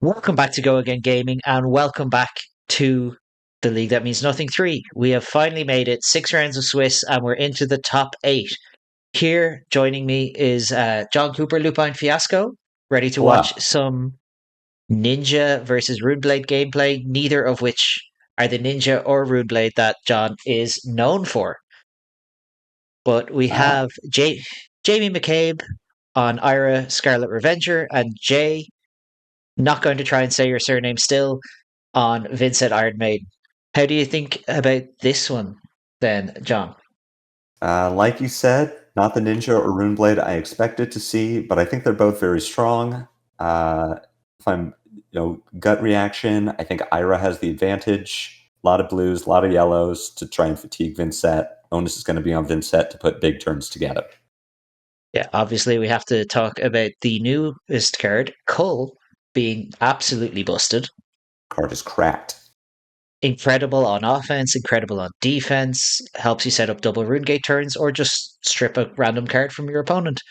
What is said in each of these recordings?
Welcome back to Go Again Gaming, and welcome back to the League That Means Nothing 3. We have finally made it 6 rounds of Swiss, and we're into the top 8. Here, joining me is John Cooper, Lupine Fiasco, ready to watch Hola. some Ninja versus Runeblade gameplay, neither of which are the Ninja or Runeblade that John is known for. But we Ah, have Jamie McCabe on Ira Scarlet Revenger, and Jay, not going to try and say your surname still, on Vynsett Iron Maiden. How do you think about this one then, John? like you said, not the Ninja or Runeblade I expected to see, but I think they're both very strong. If I'm, gut reaction, I think Ira has the advantage. A lot of blues, a lot of yellows to try and fatigue Vynsett. Onus is going to be on Vynsett to put big turns together. Yeah, obviously we have to talk about the newest card, Cull, being absolutely busted. Card is cracked. Incredible on offense, incredible on defense, helps you set up double Runegate turns or just strip a random card from your opponent.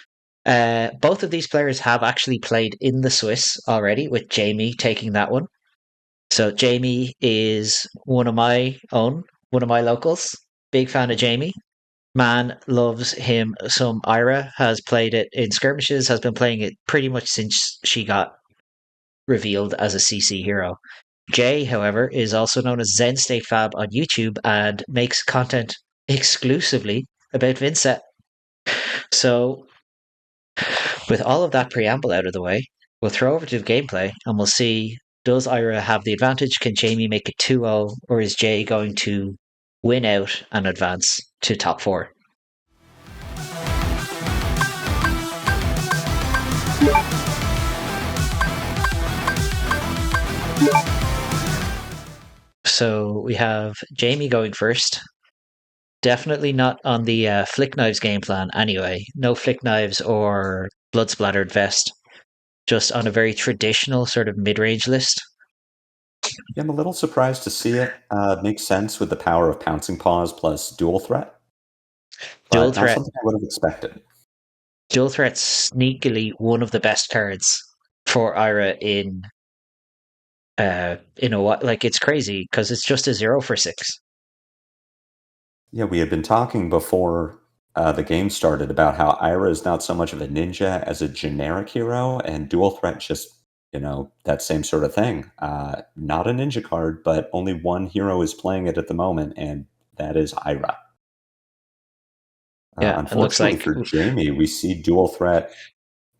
Both of these players have actually played in the Swiss already, with Jamie taking that one. So Jamie is one of my locals. Big fan of Jamie. Man loves him some. Ira has played it in skirmishes, has been playing it pretty much since she got revealed as a CC hero. Jay, however, is also known as Zen State Fab on YouTube and makes content exclusively about Vynsett. So, with all of that preamble out of the way, we'll throw over to the gameplay and we'll see, does Ira have the advantage? Can Jamie make it 2-0, or is Jay going to win out and advance to top 4? So we have Jamie going first. Definitely not on the Flick Knives game plan anyway. No Flick Knives or Blood Splattered Vest. Just on a very traditional sort of mid range list. Yeah, I'm a little surprised to see it. Makes sense with the power of Pouncing Paws plus Dual Threat, Dual but not Threat. something I would have expected. Dual Threat's sneakily one of the best cards for Ira in a what, like, it's crazy because it's just a 0 for 6. Yeah, we had been talking before the game started about how Ira is not so much of a ninja as a generic hero, and Dual Threat just, that same sort of thing. Not a ninja card, but only one hero is playing it at the moment, and that is Ira. Yeah, it looks Unfortunately like for Jamie, we see Dual Threat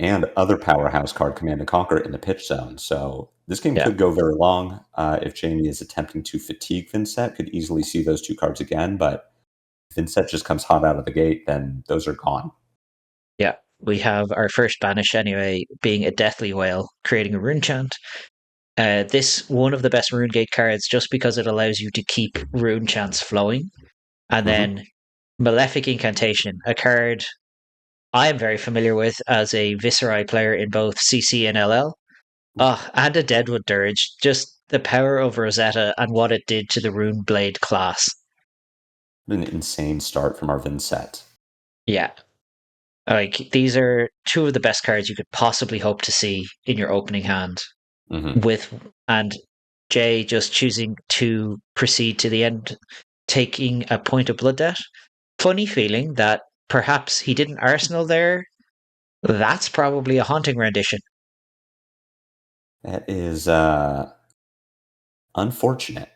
and other powerhouse card Command and Conquer in the pitch zone. So this game yeah. could go very long. If Jamie is attempting to fatigue Vynsett, could easily see those two cards again, but Vynsett just comes hot out of the gate, then those are gone. Yeah, we have our first banish anyway, being a Deathly Whale, creating a rune chant. This one of the best rune gate cards, just because it allows you to keep rune chants flowing, and Hmm. then Malefic Incantation, a card I am very familiar with as a Viserai player in both CC and LL. Oh, and a Deadwood Dirge. Just the power of Rosetta and what it did to the Rune Blade class. An insane start from our Vynsett. Yeah, like these are two of the best cards you could possibly hope to see in your opening hand. Hmm. With and Jay just choosing to proceed to the end, taking a point of blood debt. Funny feeling that perhaps he didn't Arsenal there. That's probably a haunting rendition. That is unfortunate.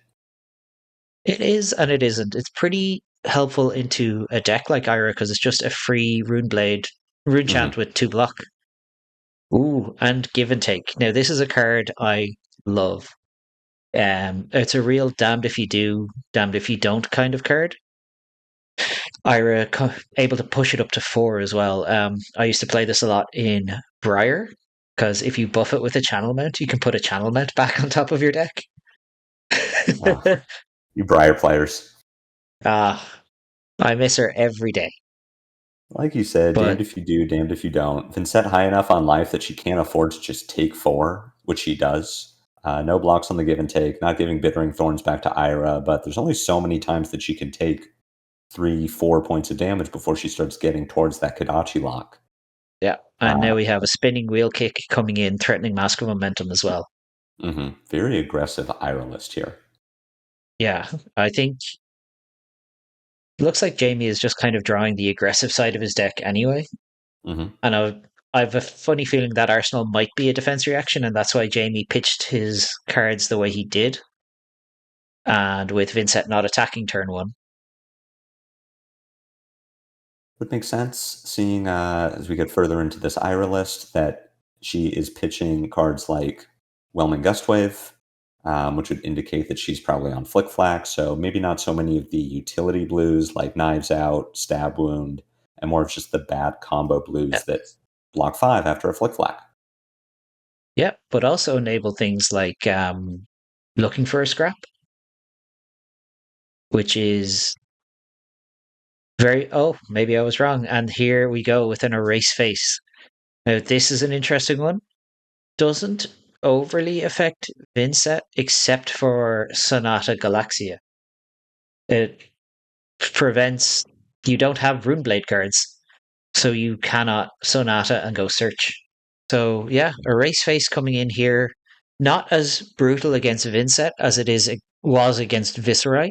It is and it isn't. It's pretty helpful into a deck like Ira because it's just a free Rune Blade, Rune Chant Hmm. with 2 block. Ooh, and Give and Take. Now this is a card I love. It's a real damned if you do, damned if you don't kind of card. Ira able to push it up to 4 as well. I used to play this a lot in Briar because if you buff it with a channel mount, you can put a channel mount back on top of your deck. Uh, you Briar players. Ah, I miss her every day. Like you said, damned But if you do, damned if you don't. Vynsett high enough on life that she can't afford to just take 4, which she does. No blocks on the give and take, not giving Bittering Thorns back to Ira, but there's only so many times that she can take 3, 4 points of damage before she starts getting towards that Kodachi lock. yeah, and now Uh, we have a spinning wheel kick coming in, threatening Mask of Momentum as well. Very aggressive Ira list here. Yeah, I think it looks like Jamie is just kind of drawing the aggressive side of his deck anyway. hmm And I have a funny feeling that Arsenal might be a defense reaction, and that's why Jamie pitched his cards the way he did. And with Vynsett not attacking turn one. Would make sense, seeing as we get further into this Ira list that she is pitching cards like Whelming Gustwave, which would indicate that she's probably on Flick Flack. So maybe not so many of the utility blues like Knives Out, Stab Wound, and more of just the bad combo Yeah, blues that block 5 after a Flick Flack. yeah, but also enable things like looking for a scrap, which is very. Oh, maybe I was wrong. And here we go with an erase face. Now, this is an interesting one. Doesn't overly affect Vynsett except for Sonata Galaxia. It prevents you don't have Runeblade cards, so you cannot Sonata and go search. So yeah, Erase Face coming in here, not as brutal against Vynsett as it was against Viserai.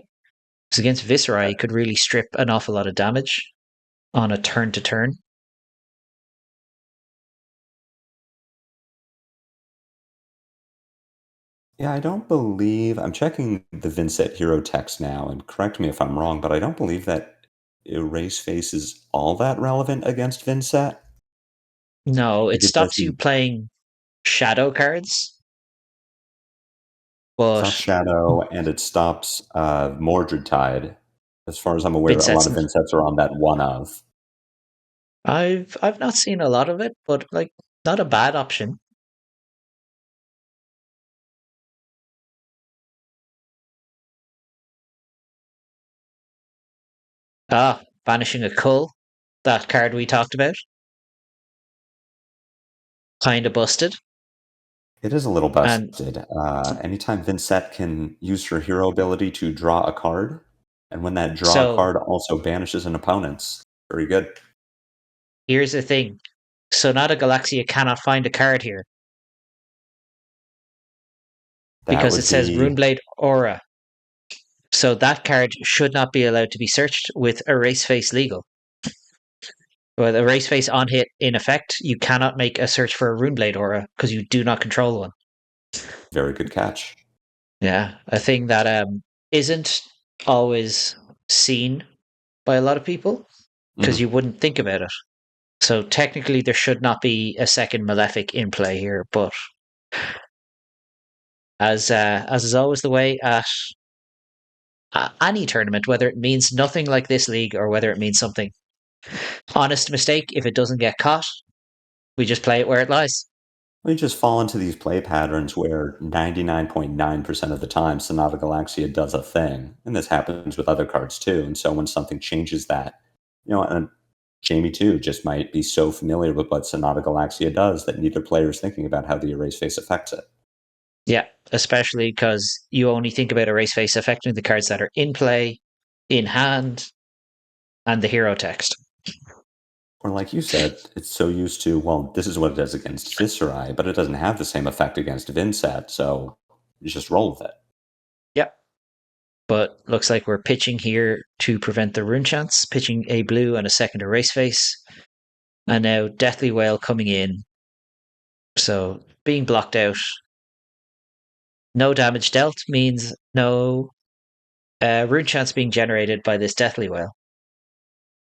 Because against Viserai, he could really strip an awful lot of damage on a turn to turn. Yeah, I don't believe I'm checking the Vynsett hero text now, and correct me if I'm wrong, but I don't believe that Erase Face is all that relevant against Vynsett. No, it Like it stops you doesn't playing shadow cards, stop but Shadow and it stops Mordred Tide. As far as I'm aware, a lot Vincett's. of Vynsets are on that one of. I've not seen a lot of it, but like not a bad option. Ah, banishing a cull, that card we talked about, kind of busted. It is a little And busted. Anytime Vynsett can use her hero ability to draw a card, and when that draw so card also banishes an opponent's. Very good. here's the thing: Sonata Galaxia cannot find a card here That because it would says be Runeblade Aura. So that card should not be allowed to be searched with Erase Face legal. With Erase Face on hit in effect, you cannot make a search for a Runeblade Aura because you do not control one. very good catch. Yeah, a thing that isn't always seen by a lot of people because Mhm. you wouldn't think about it. So technically, there should not be a second Malefic in play here. But as is always the way at any tournament, whether it means nothing like this league or whether it means something, honest mistake. If it doesn't get caught, we just play it where it lies. We just fall into these play patterns where 99.9% of the time Sonata Galaxia does a thing. And this happens with other cards too. And so when something changes that, and Jamie too just might be so familiar with what Sonata Galaxia does that neither player is thinking about how the erase face affects it. Yeah, especially because you only think about Erase Face affecting the cards that are in play, in hand, and the hero text. Or like you said, it's so used to, well, this is what it does against Viserai, but it doesn't have the same effect against Vynsett, so you just roll with it. Yep. But looks like we're pitching here to prevent the rune chance, pitching a blue and a second Erase Face. And now Deathly Whale coming in. So being blocked out. No damage dealt means no rune chance being generated by this Deathly Whale.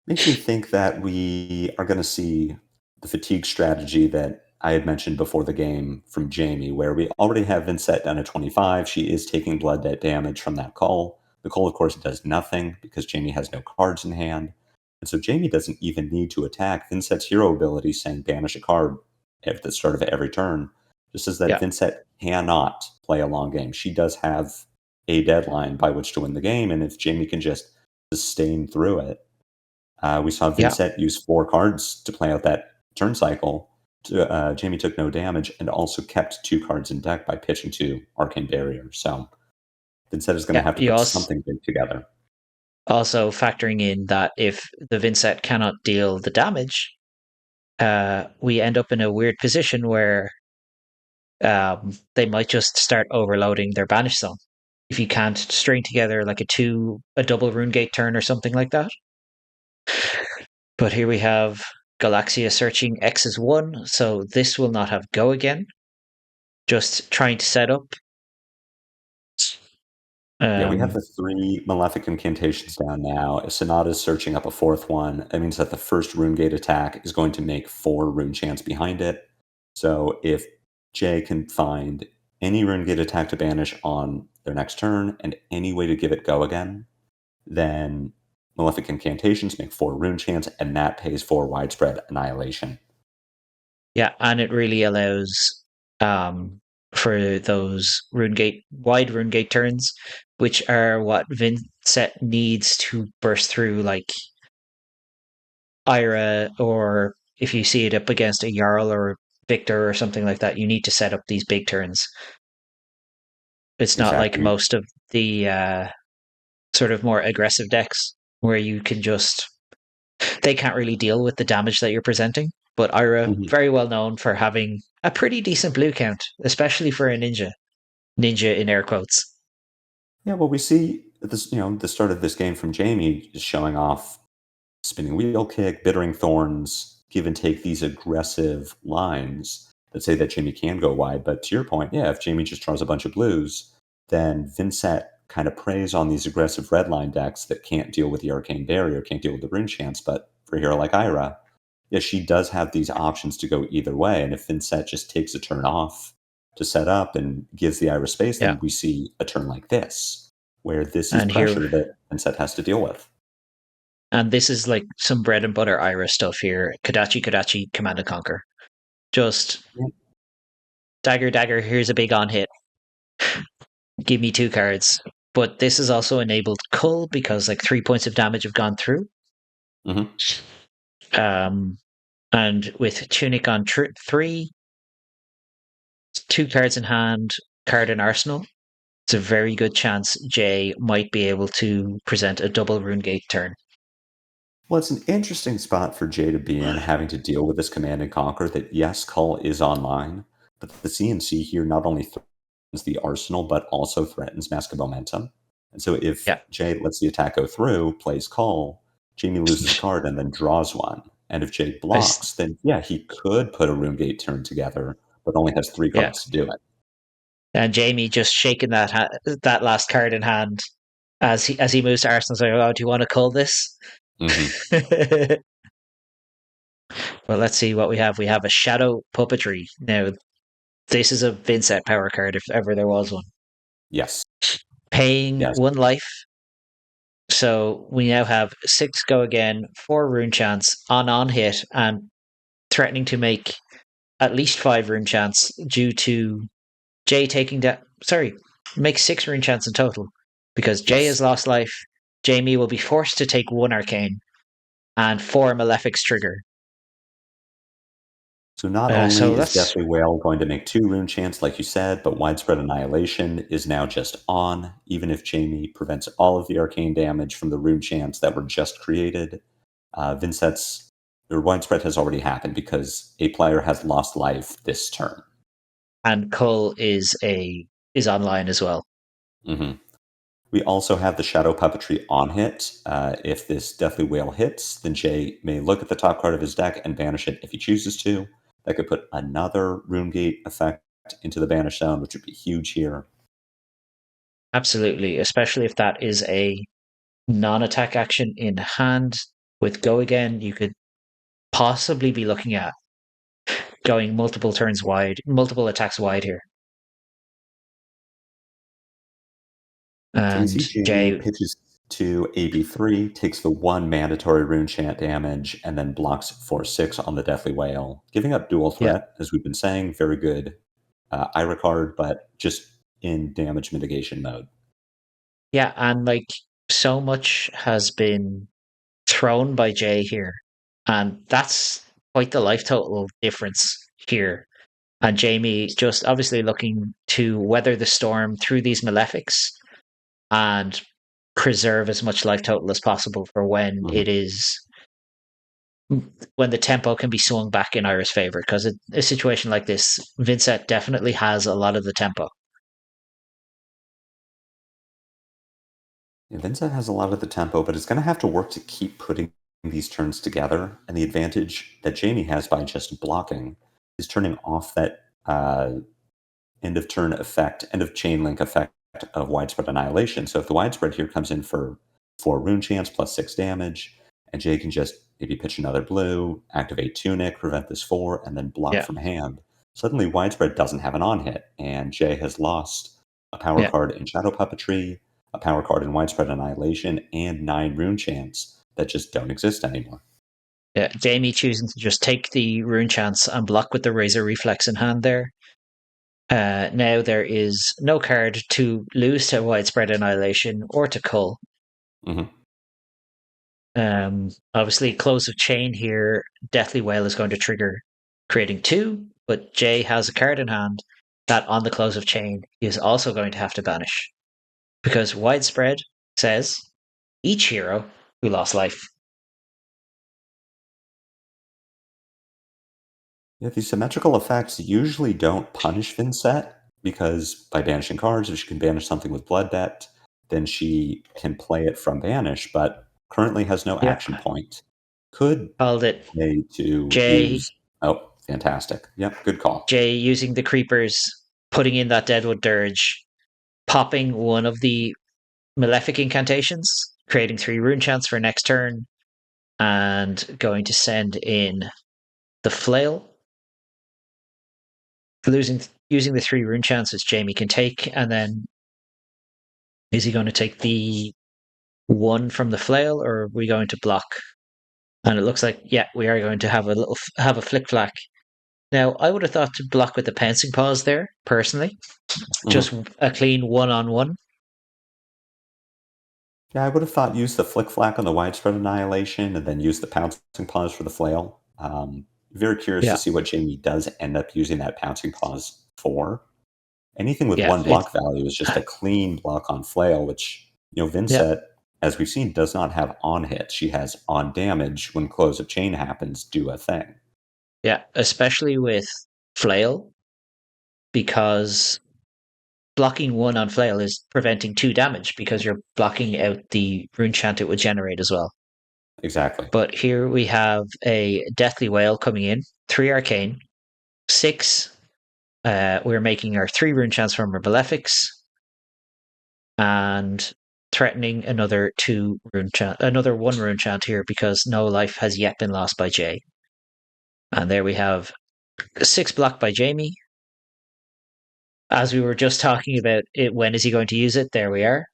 Makes me think that we are going to see the fatigue strategy that I had mentioned before the game from Jamie, where we already have Vinsett down at 25. She is taking blood debt damage from that call. The call, of course, does nothing because Jamie has no cards in hand. And so Jamie doesn't even need to attack. Vinsett's hero ability, saying banish a card at the start of every turn, just says that Yeah, Vynsett cannot play a long game. She does have a deadline by which to win the game. And if Jamie can just sustain through it, we saw yeah, Vynsett use 4 cards to play out that turn cycle. Jamie took no damage and also kept 2 cards in deck by pitching to Arcane Barrier. So Vynsett is going to yeah. have to You put also something big together. also factoring in that if the Vinsett cannot deal the damage, we end up in a weird position where they might just start overloading their banish zone. If you can't string together like a double rune gate turn or something like that. But here we have Galaxia searching X is 1, so this will not have go again. Just trying to set up. Yeah, we have Um, the 3 Malefic Incantations down now. If Sonata's searching up a 4th one, that means that the first Rune Gate attack is going to make 4 Rune Chants behind it. So if Jay can find any Rune Gate attack to banish on their next turn and any way to give it go again, then Malefic Incantations make 4 Rune Chants, and that pays for Widespread Annihilation. yeah, and it really allows for those wide rune gate turns, which are what Vynsett needs to burst through, like Ira, or if you see it up against a Jarl or Victor or something like that, you need to set up these big turns. It's not like Exactly. most of the sort of more aggressive decks where you can just they can't really deal with the damage that you're presenting. But Ira, Mhm. very well known for having a pretty decent blue count, especially for a ninja. Ninja in air quotes. Yeah, well, we see at this, the start of this game from Jamie is showing off spinning wheel kick, bittering thorns, give and take these aggressive lines that say that Jamie can go wide. But to your point, yeah, if Jamie just draws a bunch of blues, then Vynsett kind of preys on these aggressive red line decks that can't deal with the arcane barrier, can't deal with the rune chance. But for a hero like Ira, yeah, she does have these options to go either way. And if Vynsett just takes a turn off to set up and gives the Ira space, Yeah. then we see a turn like this, where this is And here pressure that Vynsett has to deal with. and this is like some bread and butter Ira stuff here. Kodachi Kodachi Command and Conquer. Just dagger dagger, here's a big on hit. Give me 2 cards. But this has also enabled Cull because like 3 points of damage have gone through. Hmm. Um and with Tunic on 3, 2 cards in hand, card in arsenal. It's a very good chance Jay might be able to present a double rune gate turn. Well, it's an interesting spot for Jay to be in, having to deal with this command and conquer that, yes, Cull is online, but the CNC here not only threatens the arsenal, but also threatens Mask of Momentum. And so if Yeah. Jay lets the attack go through, plays Cull, Jamie loses a card and then draws one. And if Jay I, blocks, then yeah, he could put a Runegate turn together, but only has 3 yeah. cards to do it. And Jamie just shaking that last card in hand as he moves to Arsenal. Like, oh, do you want to call this? Hmm. Well, let's see what we have. We have a Shadow Puppetry. Now, this is a Vynsett power card if ever there was one. Yes. Paying Yes. 1 life. So we now have 6 go again, 4 rune chance on hit, and threatening to make at least 5 rune chance due to Jay taking that. Sorry, make 6 rune chance in total because Jay Yes. has lost life. Jamie will be forced to take 1 arcane and 4 malefics trigger. So not So only is that's Deathly Whale going to make 2 rune chants, like you said, but Widespread Annihilation is now just on, even if Jamie prevents all of the arcane damage from the rune chants that were just created. Vinsett's or Widespread has already happened because a player has lost life this turn. and Cull is online as well. Hmm. We also have the Shadow Puppetry on hit. If this Deathly Whale hits, then Jay may look at the top card of his deck and banish it if he chooses to. That could put another Runegate effect into the banish zone, which would be huge here. Absolutely, especially if that is a non-attack action in hand with go again, you could possibly be looking at going multiple turns wide, multiple attacks wide here. So we And see Jamie Jay, pitches to AB3, takes the 1 mandatory rune chant damage, and then blocks 4/6 on the Deathly Whale, giving up dual yeah, threat, as we've been saying. Very good Ira card, but just in damage mitigation mode. yeah, and like so much has been thrown by Jay here, and that's quite the life total difference here. And Jamie just obviously looking to weather the storm through these malefics and preserve as much life total as possible for when Mhm. it is when the tempo can be swung back in Ira's favor. Because a situation like this, Vynsett definitely has a lot of the tempo. Yeah, Vynsett has a lot of the tempo, but it's going to have to work to keep putting these turns together. And the advantage that Jamie has by just blocking is turning off that end of turn effect, end of chain link effect of widespread annihilation. So if the widespread here comes in for 4 rune chance plus 6 damage, and Jay can just maybe pitch another blue, activate Tunic, prevent this 4, and then block Yeah, from hand, suddenly widespread doesn't have an on hit, and Jay has lost a power yeah, card in Shadow Puppetry, a power card in widespread annihilation, and 9 rune chants that just don't exist anymore. yeah. Jamie choosing to just take the rune chance and block with the Razor Reflex in hand there. Now there is no card to lose to Widespread Annihilation or to Cull. Mm-hmm. Obviously, Close of Chain here, Deathly Whale is going to trigger creating 2, but Jay has a card in hand that on the Close of Chain he is also going to have to banish. Because Widespread says each hero who lost life. Yeah, these symmetrical effects usually don't punish Vynsett because by banishing cards, if she can banish something with Blood Debt, then she can play it from banish, but currently has no Yeah. action point. Could Called it play to Jay. use. Oh, fantastic. Yep, good call. Jay using the creepers, putting in that Deadwood Dirge, popping one of the Malefic incantations, creating 3 rune chants for next turn, and going to send in the flail. Using the 3 rune chances Jamie can take, and then is he going to take the 1 from the flail, or are we going to block? And it looks like, yeah, we are going to have a flick flack. Now, I would have thought to block with the pouncing paws there, personally. Mhm. Just a clean 1-on-1. Yeah, I would have thought use the Flick Flack on the Widespread Annihilation and then use the Pouncing Paws for the Flail. Very curious to Yeah, see what Jamie does end up using that Pouncing Paws for. Anything with yeah, 1 block value is just a clean block on flail, which, yeah, Vynsett, as we've seen, does not have on hit. She has on damage when close of chain happens, do a thing. yeah. Especially with flail, because blocking 1 on flail is preventing 2 damage because you're blocking out the rune chant it would generate as well. Exactly. But here we have a Deathly Whale coming in, 3 arcane, 6. We're making our 3 rune chants from our Malefics, and threatening another 2 rune chant, another 1 rune chant here because no life has yet been lost by Jay. And there we have 6 blocked by Jamie. As we were just talking about it, when is he going to use it? There we are.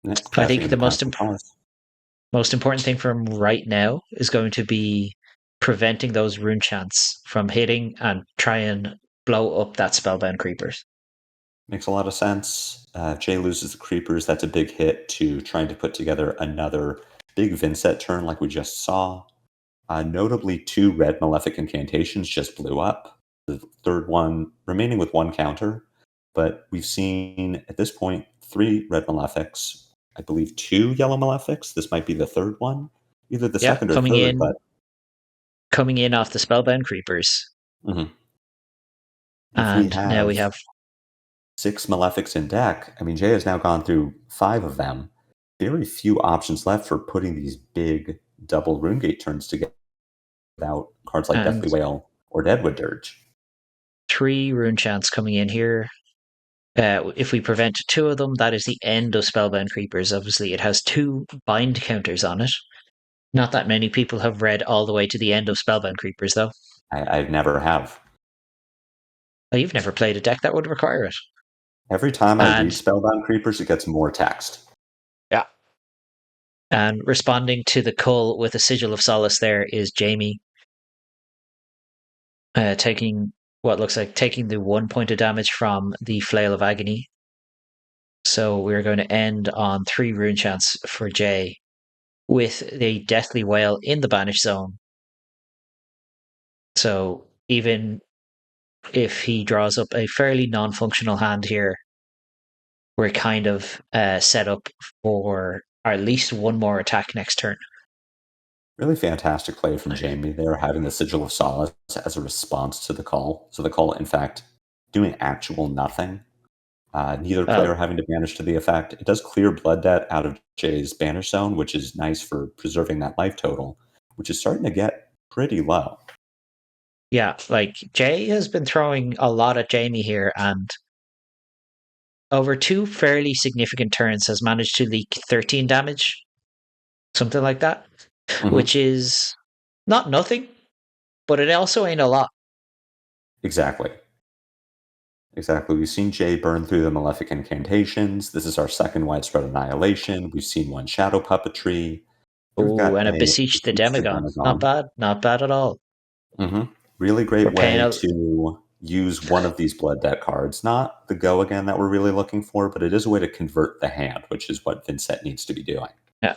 I Casting think in the the Pouncing Paws. most important thing for him right now is going to be preventing those rune chants from hitting and try and blow up that spellbound creepers. Makes a lot of sense. Jay loses the creepers. That's a big hit to trying to put together another big Vynsett turn like we just saw. Notably, 2 red Malefic incantations just blew up. The third one remaining with 1 counter, but we've seen at this point 3 red Malefics. I believe 2 yellow Malefics. This might be the third one, either the Yeah, second or third. But coming in off the spellbound creepers, mhm. If we and now have we have 6 Malefics in deck, I mean Jay has now gone through 5 of them. Very few options left for putting these big double Runegate turns together without cards like and Deathly Whale or Deadwood Dirge. 3 rune chants coming in here. If we prevent 2 of them, that is the end of spellbound creepers. Obviously, it has 2 bind counters on it. Not that many people have read all the way to the end of spellbound creepers, though. I never have. Well, you've never played a deck that would require it. Every time I read And Spellbound Creepers, it gets more text. yeah, and responding to the cull with a sigil of solace there is Jamie taking what looks like taking the 1 point of damage from the flail of agony. So we're going to end on 3 rune chants for Jay with the deathly whale in the banish zone. So even if he draws up a fairly non-functional hand here, we're kind of set up for at least 1 more attack next turn. Really fantastic play from Jamie there, having the Sigil of Solace as a response to the call. So the call, in fact, doing actual nothing. Neither player Well, having to banish to the effect. It does clear blood debt out of Jay's banish zone, which is nice for preserving that life total, which is starting to get pretty low. yeah, like Jay has been throwing a lot at Jamie here, and over two fairly significant turns has managed to leak 13 damage, something like that, Hmm. which is not nothing, but it also ain't a lot. Exactly. Exactly. We've seen Jay burn through the Malefic incantations. This is our second widespread annihilation. We've seen one shadow puppetry. We've Oh, got and a a Beseech the Beseech the Demagon. Not Demagon. bad. Not bad at all. Really We're great paying way a to use one of these blood debt cards. Not the go again that we're really looking for, but it is a way to convert the hand, which is what Vynsett needs to be doing. yeah.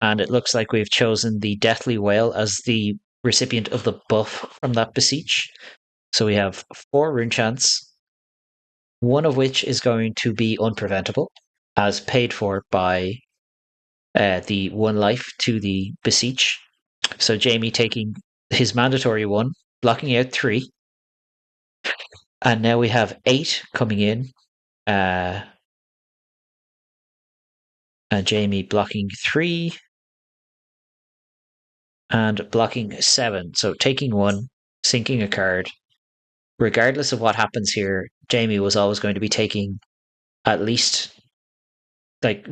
And it looks like we've chosen the Deathly Whale as the recipient of the buff from that Beseech. So we have 4 rune chants, one of which is going to be unpreventable, as paid for by the 1 life to the Beseech. So Jamie taking his mandatory 1, blocking out 3. And now we have 8 coming in. Uh, and Jamie blocking 3 and blocking 7. So taking 1, sinking a card. Regardless of what happens here, Jamie was always going to be taking at least there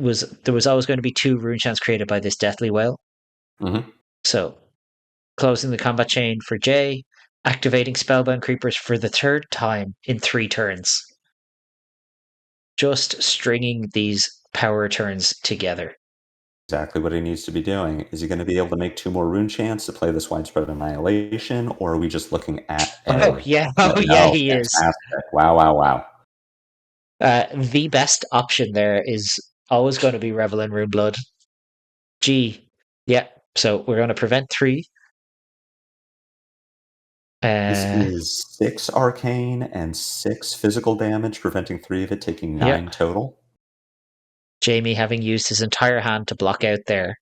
was always going to be 2 rune chants created by this Deathly Whale. Hmm. So closing the combat chain for Jay, activating Spellbound Creepers for the 3rd time in 3 turns. Just stringing these power turns together. Exactly what he needs to be doing. Is he going to be able to make 2 more rune chants to play this widespread annihilation, or are we just looking at Oh a yeah, no, oh yeah, no, he is. fantastic. Wow, wow, wow. The best option there is always going to be Revel in Rune Blood. G. Yeah. So we're going to prevent 3. This Uh, is 6 arcane and 6 physical damage, preventing 3 of it, taking yeah. 9 total. Jamie having used his entire hand to block out there.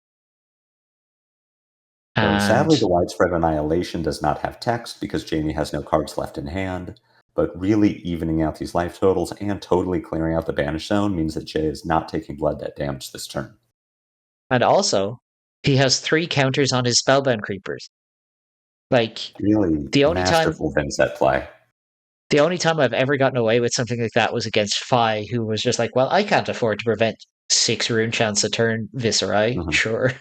So And sadly, the widespread annihilation does not have text because Jamie has no cards left in hand. But really evening out these life totals and totally clearing out the banish zone means that Jay is not taking blood debt damage this turn. and also he has 3 counters on his spellbound creepers. Like Really the only time masterful Vynsett play. the only time I've ever gotten away with something like that was against Fi, who was just like, well, I can't afford to prevent 6 rune chance a turn, Viserai. Mhm. Sure.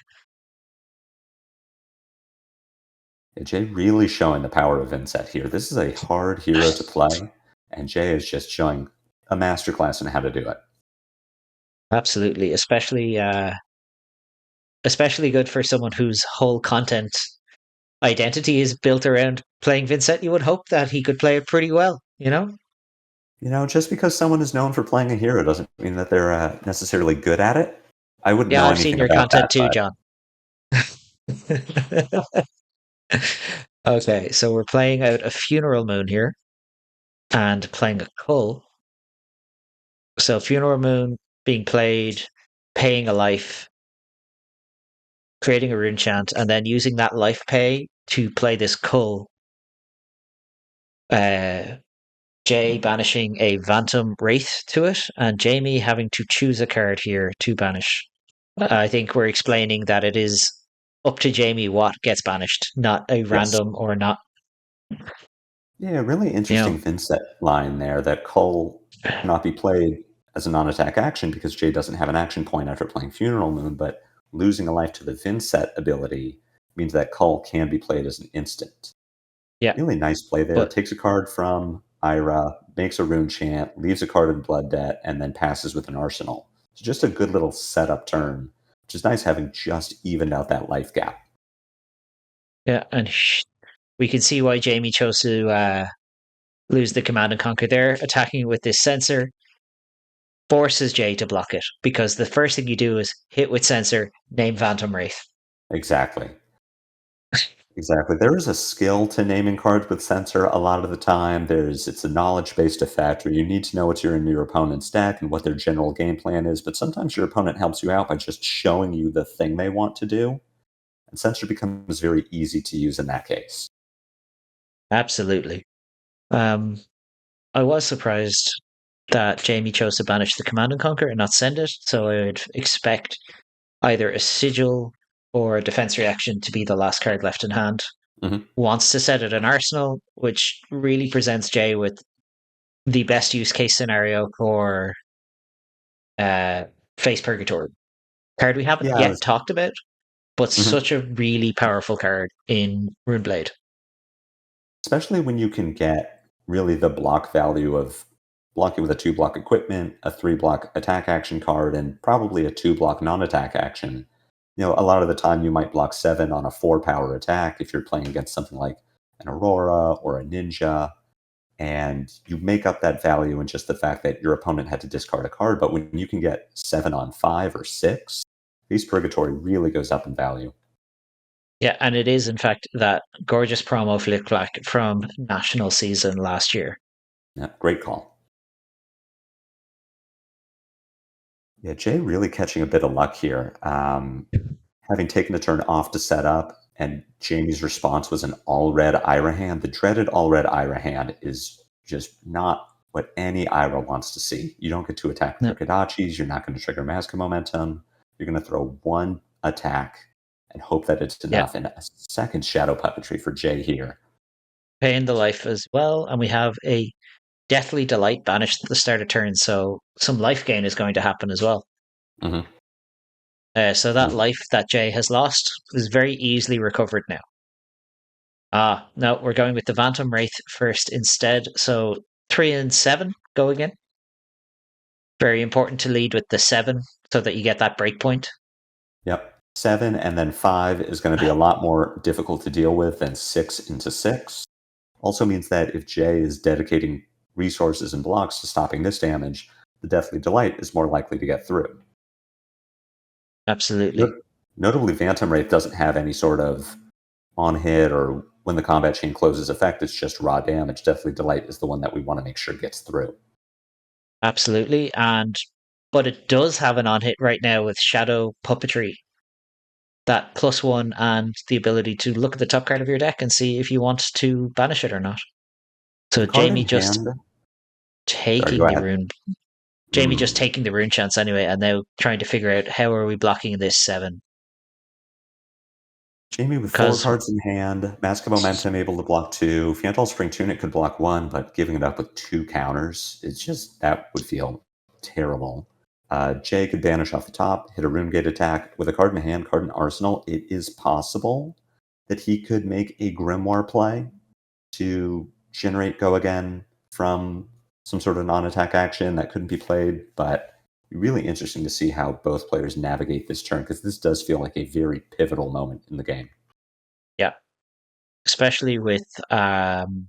Yeah, Jay really showing the power of Vynsett here. This is a hard hero to play, and Jay is just showing a masterclass in how to do it. Absolutely. Especially good for someone whose whole content identity is built around playing Vincent. You would hope that he could play it pretty well, you know? Just because someone is known for playing a hero doesn't mean that they're necessarily good at it. I wouldn't Yeah, know I've seen anything your about content that, too, but John. Okay, so we're playing out a Funeral Moon here and playing a Cull. So Funeral Moon being played, paying a life, creating a rune chant, and then using that life pay to play this Cull. Uh, Jay banishing a Phantom Wraith to it, and Jamie having to choose a card here to banish. I think we're explaining that it is up to Jamie what gets banished, not a yes. random or not. Yeah, really You know, interesting Vynsett line there that Cull cannot be played as a non-attack action because Jay doesn't have an action point after playing Funeral Moon, but losing a life to the Vynsett ability means that Cull can be played as an instant. yeah, Really nice play there. but Takes a card from Ira, makes a rune chant, leaves a card in Blood Debt, and then passes with an arsenal. So just a good little setup turn, which is nice having just evened out that life gap. yeah, and we can see why Jamie chose to lose the command and conquer there, attacking with this sensor. Forces Jay to block it because the first thing you do is hit with sensor, name Phantom Wraith. Exactly. Exactly. There is a skill to naming cards with censor a lot of the time. It's a knowledge-based effect where you need to know what's in your opponent's deck and what their general game plan is, but sometimes your opponent helps you out by just showing you the thing they want to do. Censor becomes very easy to use in that case. Absolutely. Um, I was surprised that Jamie chose to banish the Command and Conquer and not send it. So I would expect either a sigil or a defense reaction to be the last card left in hand. Mhm. Wants to set it in Arsenal, which really presents Jay with the best use case scenario for uh, Face Purgatory. Card we haven't Yeah, yet talked about, but mhm. such a really powerful card in Runeblade. Especially when you can get really the block value of blocking with a 2-block equipment, a 3-block attack action card, and probably a 2-block non-attack action. A lot of the time you might block 7 on a 4-power attack if you're playing against something like an Aurora or a Ninja, and you make up that value in just the fact that your opponent had to discard a card. But when you can get 7 on 5 or 6, Beast Purgatory really goes up in value. Yeah, and it is in fact that gorgeous promo flick flack from national season last year. Yeah, great call. Yeah, Jay really catching a bit of luck here. Having taken a turn off to set up, and Jamie's response was an all red Ira hand. The dreaded all red Ira hand is just not what any Ira wants to see. You don't get to attack with No, your Kodachis. You're not going to trigger Mask of Momentum. You're going to throw one attack and hope that it's yeah, enough. And a second Shadow Puppetry for Jay here. paying the life as well, and we have a Deathly Delight banished at the start of turn, so some life gain is going to happen as well. Mm-hmm. So that life that Jay has lost is very easily recovered now. No, we're going with the Phantom Wraith first instead. So 3 and 7 go again. Very important to lead with the 7 so that you get that breakpoint. Yep. 7 and then 5 is going to be a lot more difficult to deal with than 6 into 6. Also means that if Jay is dedicating resources and blocks to stopping this damage, the Deathly Delight is more likely to get through. Absolutely. Notably, Phantom Wraith doesn't have any sort of on hit or when the combat chain closes effect. It's just raw damage. Deathly Delight is the one that we want to make sure gets through. Absolutely. But it does have an on hit right now with Shadow Puppetry. That +1 and the ability to look at the top card of your deck and see if you want to banish it or not. So The card in Jamie just hand. Sorry, go taking the ahead. rune. Jamie just Mm. taking the rune chance anyway, and now trying to figure out how are we blocking this 7. Jamie with 4 Because cards in hand, Mask of Momentum able to block 2. Fiantal Spring Tunic could block 1, but giving it up with 2 counters, it's just, that would feel terrible. Jay could banish off the top, hit a Rune Gate attack. With a card in hand, card in Arsenal, it is possible that he could make a Grimoire play to generate Go Again from some sort of non-attack action that couldn't be played, but really interesting to see how both players navigate this turn, because this does feel like a very pivotal moment in the game. yeah, especially with Quillhand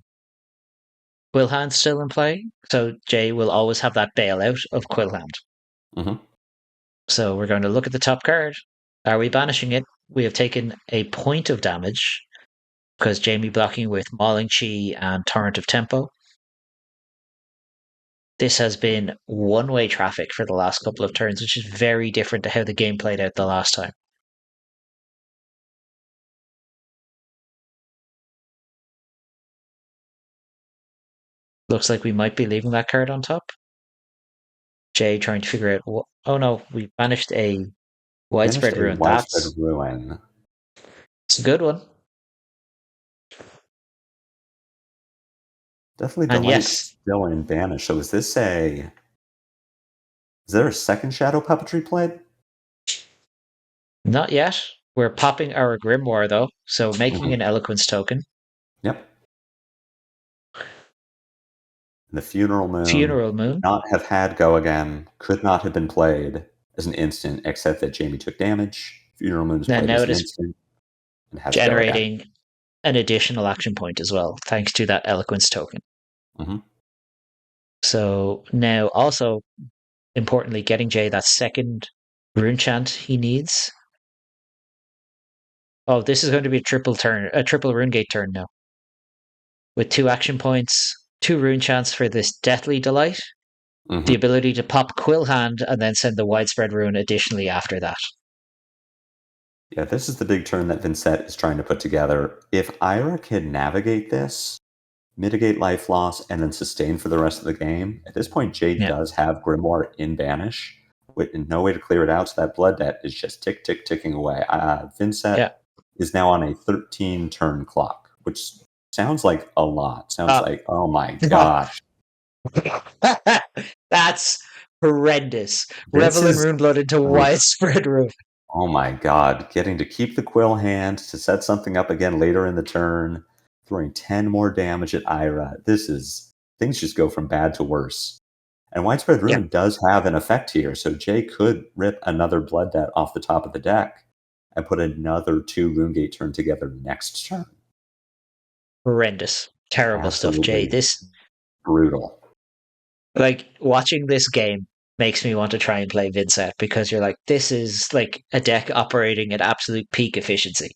still in play, so Jay will always have that bailout of Quillhand. Mm-hmm. So we're going to look at the top card. Are we banishing it? We have taken a point of damage because Jamie blocking with Mauling Chi and Torrent of Tempo. This has been one-way traffic for the last couple of turns, which is very different to how the game played out the last time. Looks like we might be leaving that card on top. Jay trying to figure out what. Oh no, we banished a Banished widespread a ruin. Widespread Ruin. It's a good one. Definitely And Delight yes, still in Banish. So is there a second Shadow Puppetry played? not yet. We're popping our Grimoire though, so making Mm-hmm. an Eloquence token. Yep. The Funeral Moon Funeral would Moon. not have had Go Again, could not have been played as an instant, except that Jamie took damage. Funeral Moon is Then played now as it an is instant and has Go Again. generating an additional action point as well, thanks to that Eloquence token. Mm-hmm. So now also importantly getting Jay that second rune chant he needs. Oh, this is going to be a triple rune gate turn now. With 2 action points, 2 rune chants for this Deathly Delight, the Mm-hmm. ability to pop Quill Hand and then send the widespread rune additionally after that. Yeah, this is the big turn that Vynsett is trying to put together. If Ira can navigate this, mitigate life loss, and then sustain for the rest of the game, at this point, Jay Yeah, does have Grimoire in Banish, with no way to clear it out, so that blood debt is just ticking away. Vynsett yeah. is now on a 13 turn clock, which sounds like a lot. Sounds Uh, like, oh my gosh. That's horrendous. This Revel in is, Runeblood into oof. widespread ruin. Oh my god, getting to keep the quill hand to set something up again later in the turn, throwing 10 more damage at Ira. Things just go from bad to worse. And Widespread Yeah, Ruin does have an effect here, so Jay could rip another Blood Debt off the top of the deck and put another 2 Runegate turn together next turn. horrendous. Terrible stuff, Jay. Absolutely This, brutal. like, watching this game makes me want to try and play Vynsett because you're like, this is like a deck operating at absolute peak efficiency.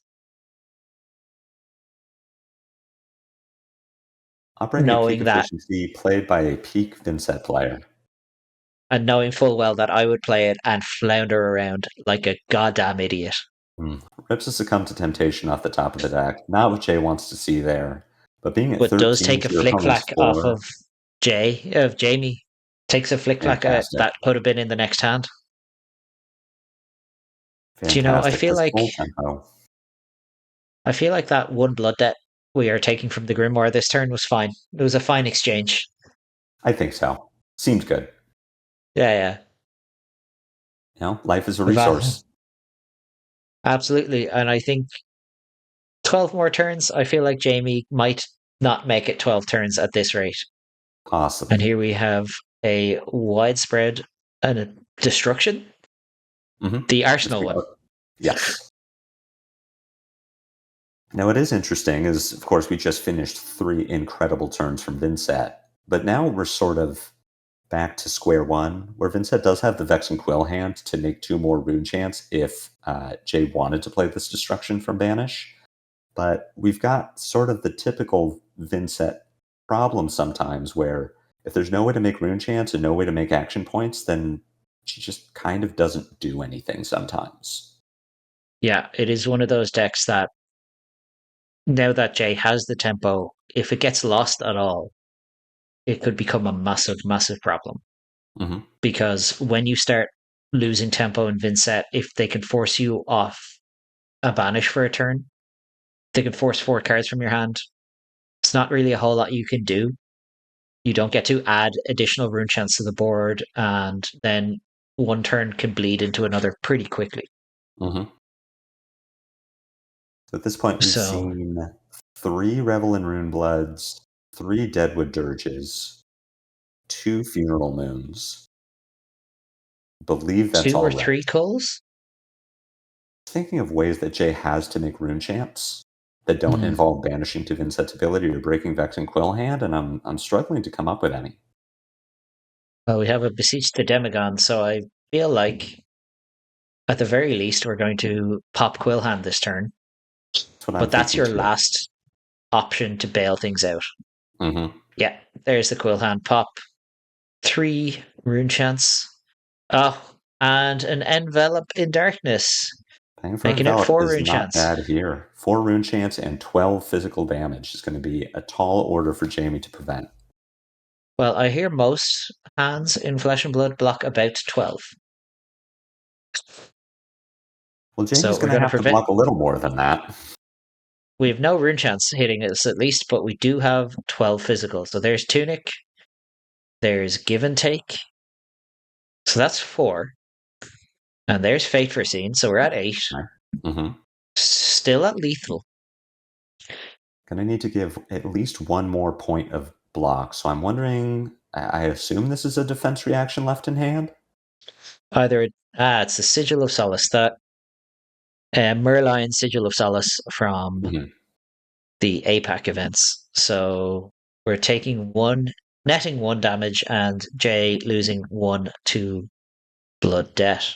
Operating at peak Knowing that efficiency, played by a peak Vynsett player. and knowing full well that I would play it and flounder around like a goddamn idiot. Rips a Succumb to Temptation off the top of the deck. Not what Jay wants to see there. But being at But does 13 take a to your flick opponent's flack off 4, of Jamie. Takes a flick flack fantastic. that could have been in the next hand. Do you know, Fantastic. This full tempo. I feel like that one blood debt we are taking from the Grimoire this turn was fine. It was a fine exchange. I think so. Seems good. Yeah, Life is a yeah. resource. Absolutely. And I think 12 more turns, I feel like Jamie might not make it 12 turns at this rate. And Possibly. here we have a widespread and a destruction. The Yes, Arsenal we one. are. Yes. Now, what is interesting is, of course, we just finished 3 incredible turns from Vynsett, but now we're sort of back to square one, where Vynsett does have the Vex and Quill hand to make 2 more rune chants if Jay wanted to play this destruction from Banish. But we've got sort of the typical Vynsett problem sometimes where if there's no way to make rune chants and no way to make action points, then she just kind of doesn't do anything sometimes. Yeah, it is one of those decks that now that Jay has the tempo, if it gets lost at all, it could become a massive, massive problem. hmm Because when you start losing tempo in Vynsett, if they can force you off a banish for a turn, they can force 4 cards from your hand. It's not really a whole lot you can do. You don't get to add additional rune chance to the board, and then one turn can bleed into another pretty quickly. hmm So at this point, we've So seen 3 Revel in Runebloods, 3 Deadwood Dirges, 2 Funeral Moons. Believe that's 2 or 3 all right. culls. Thinking of ways that Jay has to make rune chants that don't involve banishing to Vincett's ability or breaking Vex and Quill hand, and I'm struggling to come up with any. Well, we have a Beseech the Demagon, so I feel like at the very least we're going to pop Quillhand this turn. That's what I'm But that's thinking your too. last option to bail things out. hmm Yeah, there's the Quillhand pop. 3 rune chants. Oh, and an Envelop in Darkness, Paying for making it Envelop 4 is rune not chants. bad here. 4 rune chants and 12 physical damage is going to be a tall order for Jamie to prevent. Well, I hear most hands in Flesh and Blood block about 12. Well, So Jamie's we're going to going to have to prevent. block a little more than that. We have no rune chance hitting us at least, but we do have 12 physical. So there's Tunic, there's Give and Take. So that's 4. And there's Fate Foreseen. So we're at 8. Right? hmm Still at lethal. Going to need to give at least 1 more point of block. So I'm wondering, I assume this is a defense reaction left in hand? Either it's the Sigil of Solace, that Merlion Sigil of Solace from hmm the APAC events. So we're taking netting 1 damage, and Jay losing 1 to blood debt.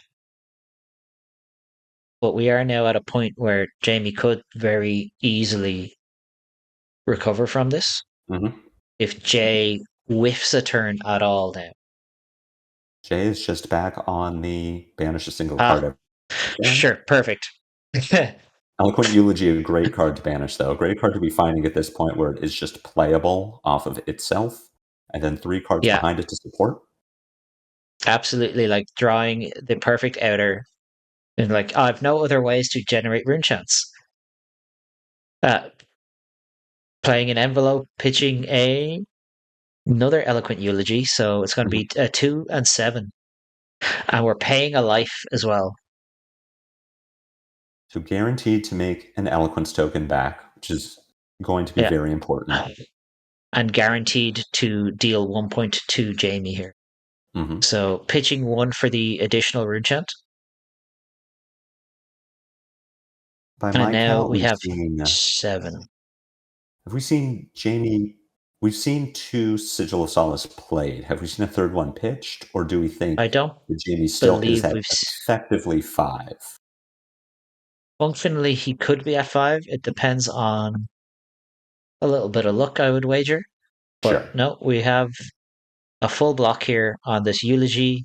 But we are now at a point where Jamie could very easily recover from this hmm if Jay whiffs a turn at all now. Jay is just back on the banish a single card Ah, every turn. sure, perfect. Eloquent Eulogy, a great card to banish, though. A great card to be finding at this point where it is just playable off of itself, and then 3 cards Yeah, behind it to support. absolutely. Like drawing the perfect outer, and like I've no other ways to generate rune chance. Uh, Playing an envelope, pitching another eloquent eulogy, so it's going to Mhm. be a 2 and 7, and we're paying a life as well. So guaranteed to make an Eloquence token back, which is going to be Yeah, very important. and guaranteed to deal 1 point to Jamie here. Mhm. So pitching 1 for the additional rune chant, By and my now count, we we've have seen 7. have we seen Jamie we've seen 2 Sigil of Solace played. Have we seen a third one pitched, or do we I think don't that Jamie still is believe at effectively 5? functionally he could be at 5. It depends on a little bit of luck, I would wager. Sure. But no, we have a full block here on this eulogy,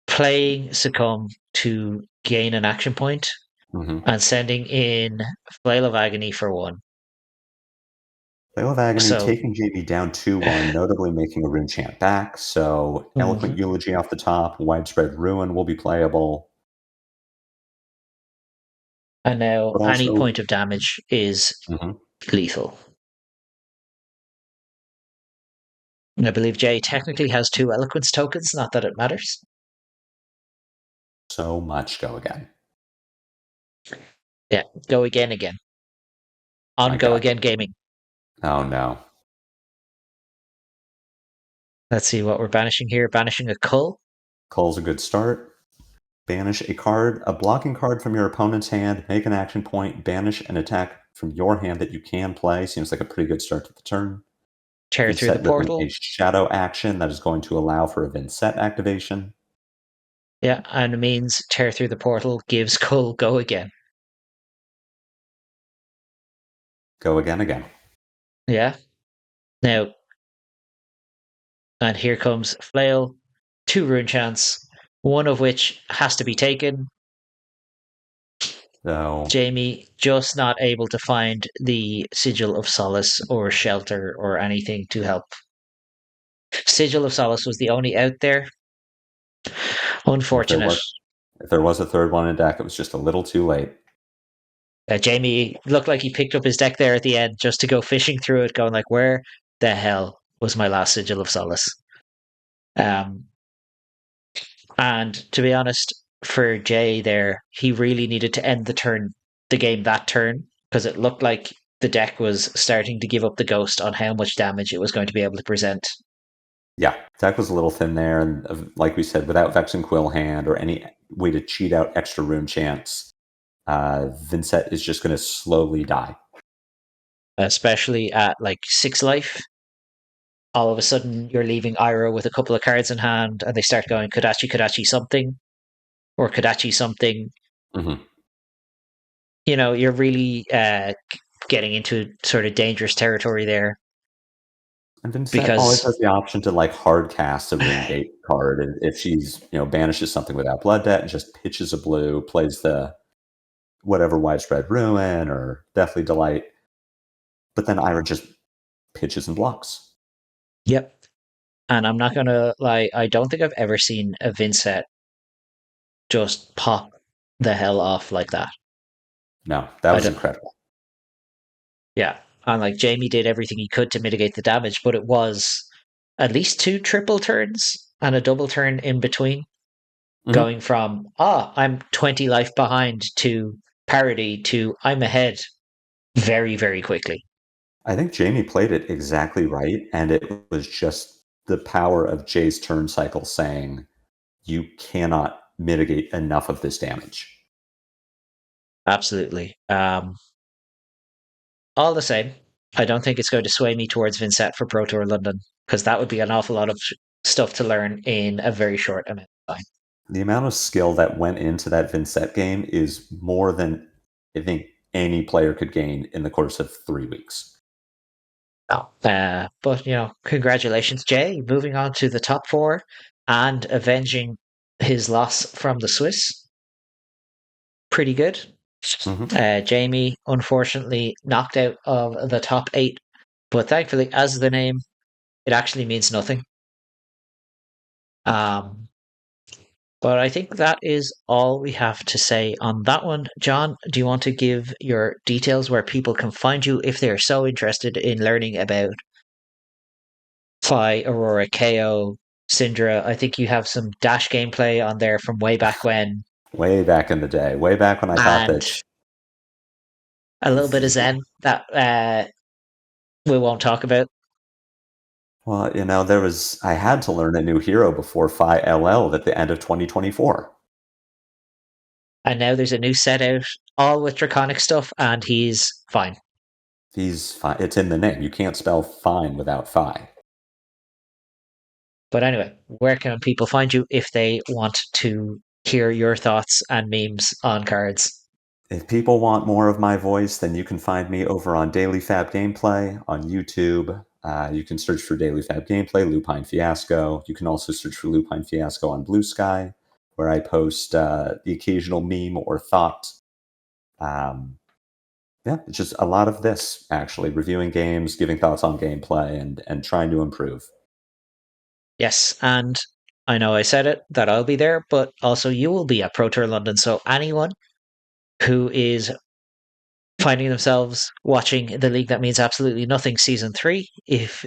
playing Succumb to gain an action point, Mhm. and sending in Flail of Agony for 1. Veil of Agony So, taking Jamie down 2-1, notably making a rune chant back, so Eloquent mhm. Eulogy off the top, Widespread Ruin will be playable, And now but any also point of damage is Mhm. lethal. And I believe Jay technically has 2 Eloquence tokens, not that it matters. So much go again. Yeah, go again, again. On My go god. again gaming. Oh, no. Let's see what we're banishing here. Banishing a Cull. Cull's a good start. Banish a card, a blocking card from your opponent's hand, make an action point, banish an attack from your hand that you can play. Seems like a pretty good start to the turn. Tear through the Vynsett with a portal. shadow action that is going to allow for a Vynsett activation. Yeah, and it means tear through the portal gives Cull go again. Go again, again. Yeah. Now, and here comes Flail. 2 rune chance, one of which has to be taken. So, Jamie just not able to find the Sigil of Solace or Shelter or anything to help. Sigil of Solace was the only out there. and Unfortunate. if there was a third one in deck, it was just a little too late. Jamie looked like he picked up his deck there at the end just to go fishing through it, going like, "Where the hell was my last Sigil of Solace?" Um, and to be honest, for Jay there, he really needed to end the game that turn, because it looked like the deck was starting to give up the ghost on how much damage it was going to be able to present. Yeah, deck was a little thin there, and like we said, without Vex and Quill hand or any way to cheat out extra rune chance, Vynsett is just going to slowly die. Especially at like 6 life. All of a sudden, you're leaving Iroh with a couple of cards in hand, and they start going Kodachi, Kodachi something, or Kodachi something. Mm-hmm. You're really getting into sort of dangerous territory there And Vynsett always because, has the option to like hard cast a Rune Gate card, and if she's banishes something without Blood Debt and just pitches a blue, plays the whatever Widespread Ruin or Deathly Delight, but then Ira just pitches and blocks. yep. And I'm not going to lie, I don't think I've ever seen a Vynsett just pop the hell off like that. No, that I was don't, incredible. yeah. And like Jamie did everything he could to mitigate the damage, but it was at least 2 triple turns and a double turn in between, Mm-hmm. going from, I'm 20 life behind to parity to I'm ahead very, very quickly. I think Jamie played it exactly right, and it was just the power of Jay's turn cycle saying, you cannot mitigate enough of this damage. Absolutely. All the same, I don't think it's going to sway me towards Vynsett for Pro Tour London, because that would be an awful lot of stuff to learn in a very short amount of time. The amount of skill that went into that Vynsett game is more than I think any player could gain in the course of 3 weeks. Oh. But congratulations, Jay. Moving on to the top 4 and avenging his loss from the Swiss. Pretty good. Hmm. Jamie, unfortunately, knocked out of the top eight, but thankfully, as the name, it actually means nothing. Um, but I think that is all we have to say on that one. John, do you want to give your details where people can find you if they are so interested in learning about Fi, Aurora, KO, Syndra? I think you have some Dash gameplay on there from way back when, Way back in the day, way back when I thought and that. a little bit of Zen that we won't talk about. Well, I had to learn a new hero before Phi LL at the end of 2024. And now there's a new set out, all with draconic stuff, and he's fine. He's fine. It's in the name. You can't spell fine without Phi. But anyway, where can people find you if they want to hear your thoughts and memes on cards? If people want more of my voice, then you can find me over on Daily Fab Gameplay on YouTube. You can search for Daily Fab Gameplay, Lupine Fiasco. You can also search for Lupine Fiasco on Blue Sky, where I post the occasional meme or thought. Um, yeah, it's just a lot of this, actually, reviewing games, giving thoughts on gameplay, and trying to improve. Yes, and I know I said it that I'll be there, but also you will be at Pro Tour London. So anyone who is finding themselves watching the league that means absolutely nothing season three, if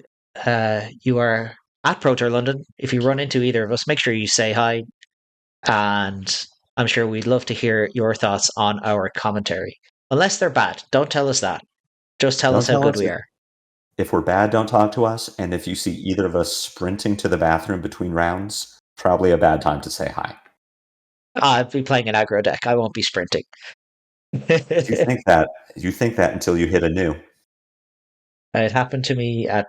you are at Pro Tour London, if you run into either of us, make sure you say hi, and I'm sure we'd love to hear your thoughts on our commentary. Unless they're bad, don't tell us that. Just tell us Don't how tell good us we are. if we're bad, don't talk to us. And if you see either of us sprinting to the bathroom between rounds, probably a bad time to say hi. I'll be playing an aggro deck. I won't be sprinting. You It think that you think that until you hit a new. happened to me at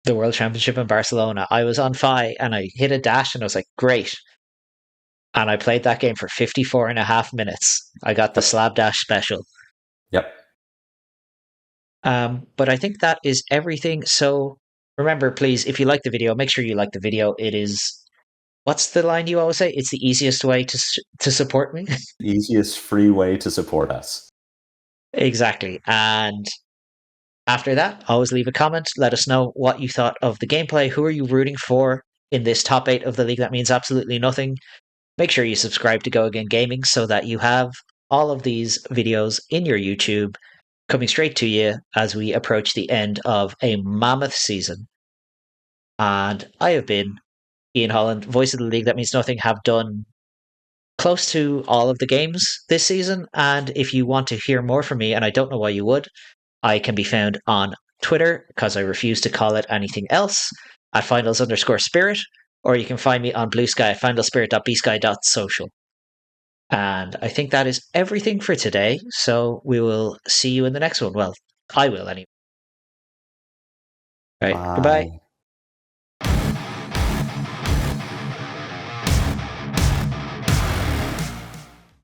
the World Championship in Barcelona. I was on Fi and I hit a dash and I was like, great. And I played that game for 54 and a half minutes. I got the Yep. slab dash special. Yep. But I think that is everything. So remember, please, if you like the video, make sure you like the video. It is, what's the line you always say? It's the easiest way to support me. Easiest free way to support us. Exactly. And after that, always leave a comment. Let us know what you thought of the gameplay. Who are you rooting for in this top eight of the league? That means absolutely nothing. Make sure you subscribe to Go Again Gaming so that you have all of these videos in your YouTube coming straight to you as we approach the end of a mammoth season. And I have been Ian Holland, voice of the league that means nothing, have done close to all of the games this season. And if you want to hear more from me, and I don't know why you would, I can be found on Twitter because I refuse to call it anything else at finals_spirit, or you can find me on Blue Sky at finalspirit.bsky.social. And I think that is everything for today. So we will see you in the next one. Well, I will anyway. Right. Goodbye. Bye.